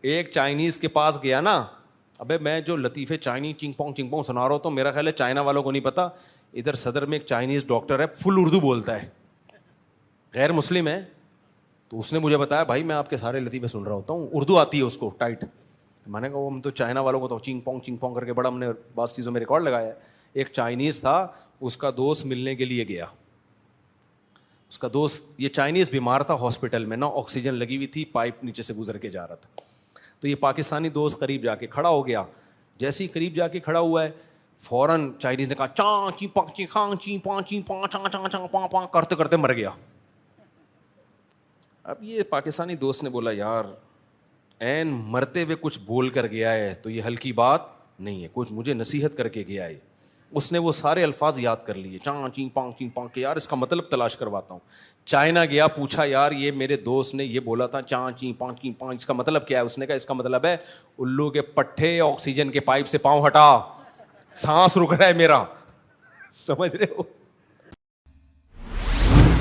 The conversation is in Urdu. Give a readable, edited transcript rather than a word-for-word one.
ایک چائنیز کے پاس گیا نا, ابے میں جو لطیفے چائنیز چنگ پونگ سنا رہا ہوں تو میرا خیال ہے چائنا والوں کو نہیں پتا, ادھر صدر میں ایک چائنیز ڈاکٹر ہے, فل اردو بولتا ہے, غیر مسلم ہے. تو اس نے مجھے بتایا بھائی میں آپ کے سارے لطیفے سن رہا ہوتا ہوں, اردو آتی ہے اس کو ٹائٹ. میں نے کہا وہ ہم تو چائنا والوں کو تو چنگ پونگ کر کے بڑا ہم نے بعض چیزوں میں ریکارڈ لگایا ہے. ایک چائنیز تھا, اس کا دوست ملنے کے لیے گیا. اس کا دوست, یہ چائنیز بیمار تھا ہاسپٹل میں نا, آکسیجن لگی ہوئی تھی, پائپ نیچے سے گزر کے جا رہا تھا. تو یہ پاکستانی دوست قریب جا کے کھڑا ہو گیا. جیسے ہی قریب جا کے کھڑا ہوا ہے, فوراً چائنیز نے کہا چاں چی پانگ چی خانگ چی پانچ چی پانچ چاں چاں چاں پاں پاں کرتے کرتے مر گیا. اب یہ پاکستانی دوست نے بولا یار این مرتے ہوئے کچھ بول کر گیا ہے تو یہ ہلکی بات نہیں ہے, کچھ مجھے نصیحت کر کے گیا ہے. اس نے وہ سارے الفاظ یاد کر لیے, چاں چی پانگ کے, یار اس کا مطلب تلاش کرواتا ہوں. چائنا گیا, پوچھا یار یہ میرے دوست نے یہ بولا تھا چاں چی پانچ اس کا مطلب کیا ہے؟ اس نے کہا اس کا مطلب ہے الو کے پٹھے, آکسیجن کے پائپ سے پاؤں ہٹا, سانس رک رہا ہے میرا. سمجھ رہے ہو؟